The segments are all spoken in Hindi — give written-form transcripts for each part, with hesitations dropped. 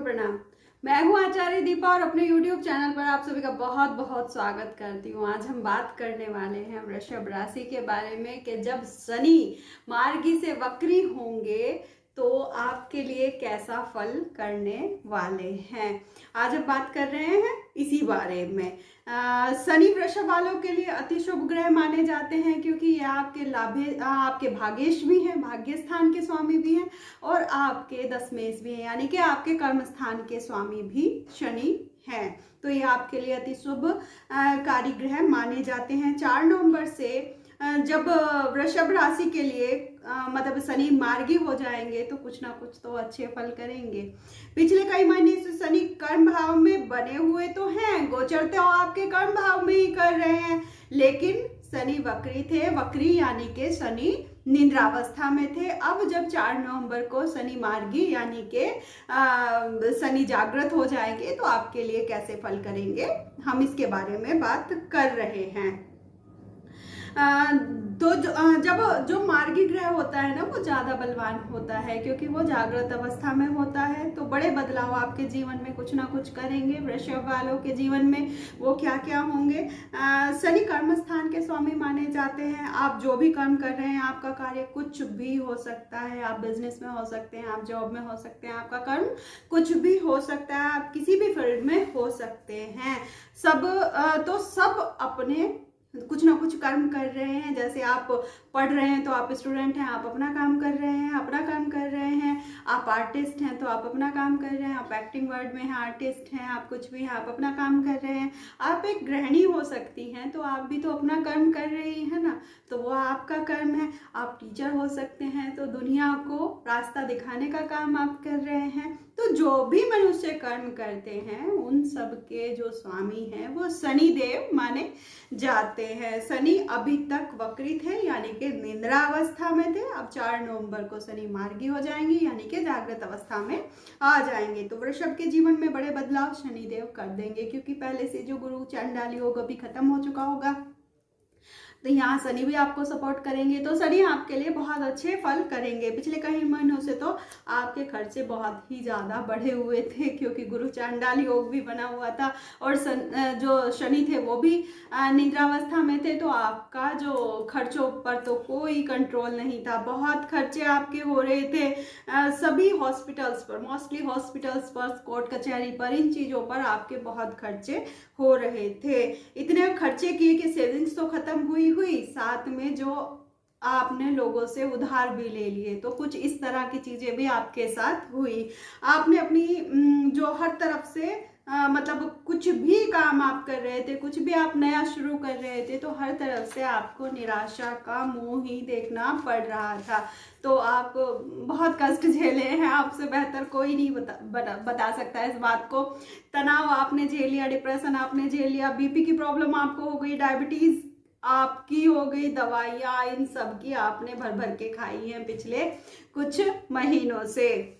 को प्रणाम। मैं हूँ आचार्य दीपा और अपने YouTube चैनल पर आप सभी का बहुत बहुत स्वागत करती हूँ। आज हम बात करने वाले हैं वृषभ राशि के बारे में कि जब शनि मार्गी से वक्री होंगे तो आपके लिए कैसा फल करने वाले हैं। आज हम बात कर रहे हैं इसी बारे में। शनि वृषभ वालों के लिए अति शुभ ग्रह माने जाते हैं क्योंकि ये आपके भाग्येश भी हैं, भाग्य स्थान के स्वामी भी हैं और आपके दशमेश भी हैं, यानी कि आपके कर्म स्थान के स्वामी भी शनि हैं। तो ये आपके लिए अति शुभ कारी ग्रह माने जाते हैं। 4 नवंबर से जब वृषभ राशि के लिए मतलब शनि मार्गी हो जाएंगे तो कुछ ना कुछ तो अच्छे फल करेंगे। पिछले कई महीने से शनि कर्म भाव में बने हुए तो हैं, गोचर तो आपके कर्म भाव में ही कर रहे हैं, लेकिन शनि वक्री थे। वक्री यानी कि शनि निद्रावस्था में थे। अब जब 4 नवंबर को शनि मार्गी यानी कि शनि जागृत हो जाएंगे तो आपके लिए कैसे फल करेंगे, हम इसके बारे में बात कर रहे हैं। तो जब जो मार्गी ग्रह होता है ना वो ज़्यादा बलवान होता है क्योंकि वो जागृत अवस्था में होता है। तो बड़े बदलाव आपके जीवन में कुछ ना कुछ करेंगे। वृषभ वालों के जीवन में वो क्या क्या होंगे। शनि कर्म स्थान के स्वामी माने जाते हैं। आप जो भी कर्म कर रहे हैं, आपका कार्य कुछ भी हो सकता है। आप बिजनेस में हो सकते हैं, आप जॉब में हो सकते हैं, आपका कर्म कुछ भी हो सकता है, आप किसी भी फील्ड में हो सकते हैं। सब अपने कुछ ना कुछ कर्म कर रहे हैं। जैसे आप पढ़ रहे हैं तो आप स्टूडेंट हैं, आप अपना काम कर रहे हैं, आप आर्टिस्ट हैं तो आप अपना काम कर रहे हैं, आप एक्टिंग वर्ड में हैं, आर्टिस्ट हैं, आप कुछ भी हैं, आप अपना काम कर रहे हैं। आप एक गृहिणी हो सकती हैं तो आप भी तो अपना कर्म कर रही हैं ना, तो वो आपका कर्म है। आप टीचर हो सकते हैं तो दुनिया को रास्ता दिखाने का काम आप कर रहे हैं। तो जो भी मनुष्य कर्म करते हैं उन सब के जो स्वामी हैं वो शनि देव माने जाते हैं। शनि अभी तक वक्री थे यानी कि निद्रा अवस्था में थे। अब 4 नवंबर को शनि मार्गी हो जाएंगे यानी कि जागृत अवस्था में आ जाएंगे। तो वृषभ के जीवन में बड़े बदलाव शनि देव कर देंगे क्योंकि पहले से जो गुरु चांडाली योग अभी खत्म हो चुका होगा, तो यहाँ शनि भी आपको सपोर्ट करेंगे। तो शनि आपके लिए बहुत अच्छे फल करेंगे। पिछले कई महीनों से तो आपके खर्चे बहुत ही ज़्यादा बढ़े हुए थे क्योंकि गुरु चांडाल योग भी बना हुआ था और जो शनि थे वो भी निद्रावस्था में थे। तो आपका जो खर्चों पर तो कोई कंट्रोल नहीं था, बहुत खर्चे आपके हो रहे थे। सभी हॉस्पिटल्स पर, मोस्टली हॉस्पिटल्स पर, कोर्ट कचहरी पर, इन चीज़ों पर आपके बहुत खर्चे हो रहे थे। इतने खर्चे किए कि सेविंग्स तो खत्म हुई, साथ में जो आपने लोगों से उधार भी ले लिए। तो कुछ इस तरह की चीजें भी आपके साथ हुई। आपने अपनी जो हर तरफ से मतलब कुछ भी काम आप कर रहे थे, कुछ भी आप नया शुरू कर रहे थे, तो हर तरफ से आपको निराशा का मुंह ही देखना पड़ रहा था। तो आप बहुत कष्ट झेले हैं, आपसे बेहतर कोई नहीं बता सकता है इस बात को। तनाव आपने झेल लिया, डिप्रेशन आपने झेल लिया, बीपी की प्रॉब्लम आपको हो गई, डायबिटीज आपकी हो गई, दवाइयाँ इन सब की आपने भर भर के खाई हैं पिछले कुछ महीनों से।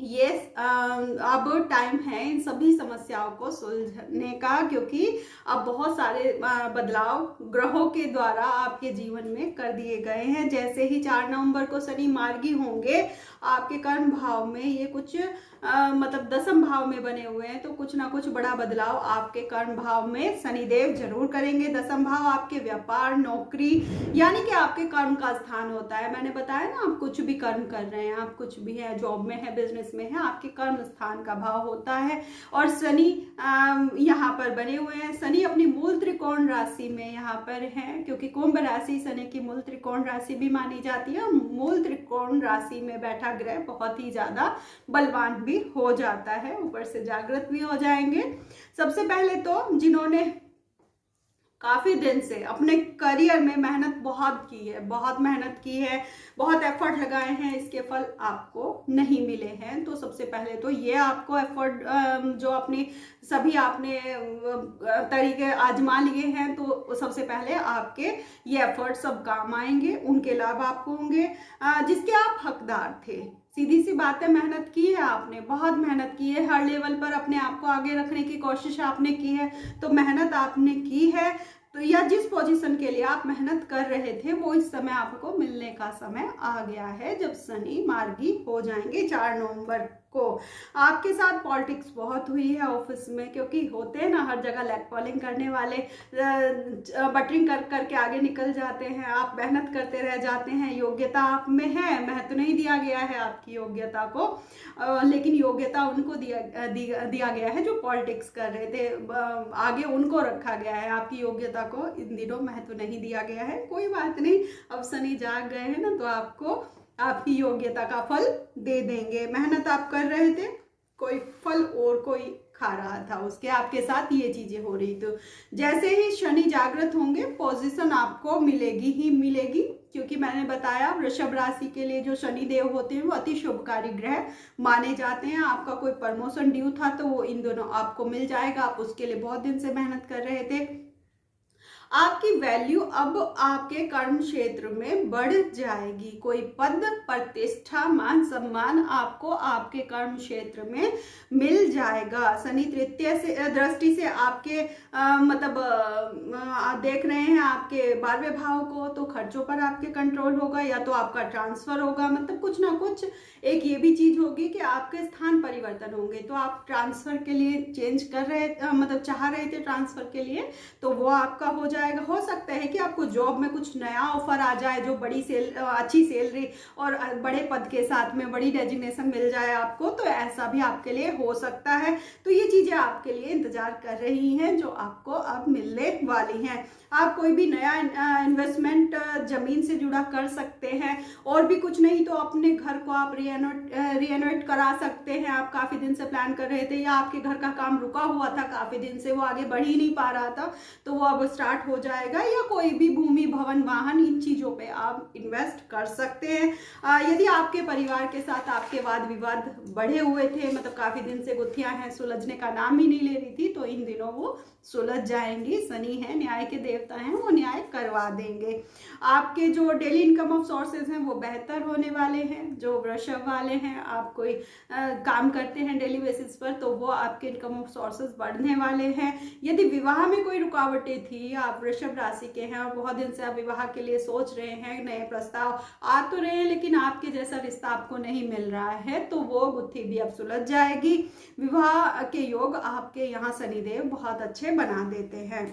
ये अब टाइम है इन सभी समस्याओं को सुलझने का क्योंकि अब बहुत सारे बदलाव ग्रहों के द्वारा आपके जीवन में कर दिए गए हैं। जैसे ही 4 नवंबर को शनि मार्गी होंगे, आपके कर्म भाव में ये कुछ मतलब दशम भाव में बने हुए हैं, तो कुछ ना कुछ बड़ा बदलाव आपके कर्म भाव में शनिदेव जरूर करेंगे। दशम भाव आपके व्यापार, नौकरी यानी कि आपके कर्म का स्थान होता है। मैंने बताया ना, आप कुछ भी कर्म कर रहे हैं, आप कुछ भी है, जॉब में है, बिजनेस में है, आपके कर्म स्थान का भाव होता है। और शनि यहाँ पर बने हुए हैं। शनि अपनी मूल त्रिकोण राशि में यहाँ पर है क्योंकि कुंभ राशि शनि की मूल त्रिकोण राशि भी मानी जाती है। और मूल त्रिकोण राशि में बैठा ग्रह बहुत ही ज्यादा बलवान भी हो जाता है, ऊपर से जागृत भी हो जाएंगे। सबसे पहले तो जिन्होंने काफी दिन से अपने करियर में मेहनत बहुत की है, बहुत एफर्ट लगाए हैं, इसके फल आपको नहीं मिले हैं। तो सबसे पहले तो ये आपको एफर्ट जो अपनी सभी आपने तरीके आजमा लिए हैं, तो सबसे पहले आपके ये एफर्ट सब काम आएंगे, उनके लाभ आपको होंगे जिसके आप हकदार थे। सीधी सी बात है, मेहनत की है आपने, बहुत मेहनत की है, हर लेवल पर अपने आप को आगे रखने की कोशिश आपने की है। तो मेहनत आपने की है, तो या जिस पोजीशन के लिए आप मेहनत कर रहे थे वो इस समय आपको मिलने का समय आ गया है जब शनि मार्गी हो जाएंगे 4 नवंबर को। आपके साथ पॉलिटिक्स बहुत हुई है ऑफिस में, क्योंकि होते हैं ना हर जगह लैग पॉलिंग करने वाले, बटरिंग कर करके आगे निकल जाते हैं। आप मेहनत करते रह जाते हैं, योग्यता आप में है, महत्व नहीं दिया गया है आपकी योग्यता को, लेकिन योग्यता उनको दिया गया है जो पॉलिटिक्स कर रहे थे, आगे उनको रखा गया है। आपकी योग्यता को इन दिनों महत्व नहीं दिया गया है। कोई बात नहीं, अब शनि जाग गए हैं ना, तो आपको आपकी योग्यता का फल दे देंगे। मेहनत आप कर रहे थे, कोई फल और कोई खा रहा था उसके, आपके साथ ये चीजें हो रही। तो जैसे ही शनि जागृत होंगे, पोजीशन आपको मिलेगी ही मिलेगी, क्योंकि मैंने बताया वृषभ राशि के लिए जो शनि देव होते हैं वो अति शुभकारी ग्रह माने जाते हैं। आपका कोई प्रमोशन ड्यू था तो वो इन दोनों आपको मिल जाएगा। आप उसके लिए बहुत दिन से मेहनत कर रहे थे। आपकी वैल्यू अब आपके कर्म क्षेत्र में बढ़ जाएगी। कोई पद, प्रतिष्ठा, मान सम्मान आपको आपके कर्म क्षेत्र में मिल जाएगा। शनि तृतीय से दृष्टि से आपके देख रहे हैं आपके 12वें भाव को, तो खर्चों पर आपके कंट्रोल होगा, या तो आपका ट्रांसफर होगा, मतलब कुछ ना कुछ एक ये भी चीज होगी कि आपके स्थान परिवर्तन होंगे। तो आप ट्रांसफर के लिए चेंज कर रहे चाह रहे थे ट्रांसफर के लिए, तो वो आपका हो जाएगा। हो सकता है कि आपको जॉब में कुछ नया ऑफर आ जाए जो अच्छी सैलरी और बड़े पद के साथ में बड़ी डेजिग्नेशन मिल जाए आपको, तो ऐसा भी आपके लिए हो सकता है। तो ये चीजें आपके लिए इंतजार कर रही हैं जो आपको अब मिलने वाली हैं। आप कोई भी नया इन्वेस्टमेंट जमीन से जुड़ा कर सकते हैं, और भी कुछ नहीं तो अपने घर को आप रिएनोवेट करा सकते हैं। आप काफी दिन से प्लान कर रहे थे, या आपके घर का काम रुका हुआ था काफी दिन से, वो आगे बढ़ ही नहीं पा रहा था, तो वो अब स्टार्ट हो जाएगा। या कोई भी भूमि, भवन, वाहन, इन चीजों पे आप इन्वेस्ट कर सकते हैं। यदि आपके परिवार के साथ आपके वाद विवाद बढ़े हुए थे, मतलब काफी दिन से गुत्थियां हैं, सुलझने का नाम ही नहीं ले रही थी, तो इन दिनों वो सुलझ जाएंगी। शनि है, न्याय के देवता हैं, वो न्याय करवा देंगे। आपके जो डेली इनकम ऑफ सोर्सेज हैं वो बेहतर होने वाले हैं। जो वृषभ वाले हैं, आप कोई काम करते हैं डेली बेसिस पर, तो वो आपके इनकम ऑफ सोर्सेज बढ़ने वाले हैं। यदि विवाह में कोई रुकावटें थी, आप वृषभ राशि के हैं और बहुत दिन से आप विवाह के लिए सोच रहे हैं, नए प्रस्ताव आ तो रहे हैं, लेकिन आपके जैसा रिश्ता आपको नहीं मिल रहा है, तो वो गुत्थी भी अब सुलझ जाएगी। विवाह के योग आपके यहाँ शनिदेव बहुत अच्छे बना देते हैं।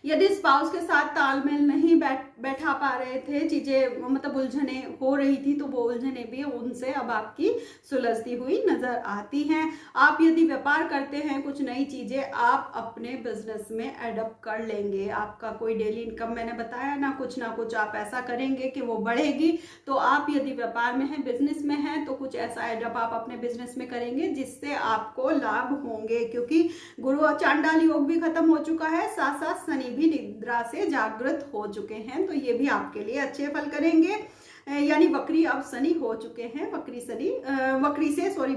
यदि स्पाउस के साथ तालमेल नहीं बैठा पा रहे थे, चीजें मतलब उलझने हो रही थी, तो वो उलझने भी उनसे अब आपकी सुलझती हुई नजर आती हैं। आप यदि व्यापार करते हैं, कुछ नई चीजें आप अपने बिजनेस में एडप्ट कर लेंगे। आपका कोई डेली इनकम, मैंने बताया ना कुछ आप ऐसा करेंगे कि वो बढ़ेगी। तो आप यदि व्यापार में हैं, बिजनेस में हैं, तो कुछ ऐसा एडप्ट आप अपने बिजनेस में करेंगे जिससे आपको लाभ होंगे, क्योंकि गुरु चांडाल योग भी खत्म हो चुका है, साथ साथ शनि भी निद्रा से जागृत हो चुके हैं, तो ये भी आपके लिए अच्छे फल करेंगे। यानी वक्री अब शनि हो चुके हैं,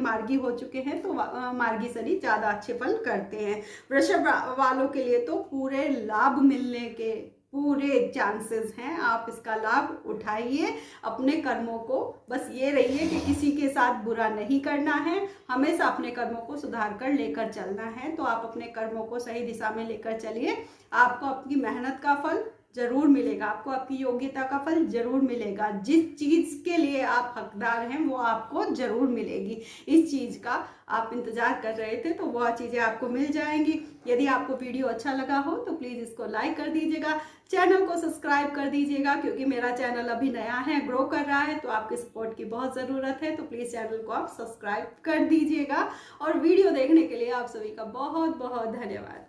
मार्गी हो चुके हैं, तो मार्गी शनि ज्यादा अच्छे फल करते हैं। वृषभ वालों के लिए तो पूरे लाभ मिलने के पूरे चांसेस हैं। आप इसका लाभ उठाइए, अपने कर्मों को, बस ये रहिए कि किसी के साथ बुरा नहीं करना है, हमेशा अपने कर्मों को सुधार कर लेकर चलना है। तो आप अपने कर्मों को सही दिशा में लेकर चलिए, आपको आपकी मेहनत का फल जरूर मिलेगा, आपको आपकी योग्यता का फल जरूर मिलेगा। जिस चीज के लिए आप हकदार हैं वो आपको जरूर मिलेगी। इस चीज का आप इंतजार कर रहे थे, तो वह चीजें आपको मिल जाएंगी। यदि आपको वीडियो अच्छा लगा हो तो प्लीज इसको लाइक कर दीजिएगा, चैनल को सब्सक्राइब कर दीजिएगा, क्योंकि मेरा चैनल अभी नया है, ग्रो कर रहा है, तो आपके सपोर्ट की बहुत जरूरत है। तो प्लीज चैनल को आप सब्सक्राइब कर दीजिएगा, और वीडियो देखने के लिए आप सभी का बहुत बहुत धन्यवाद।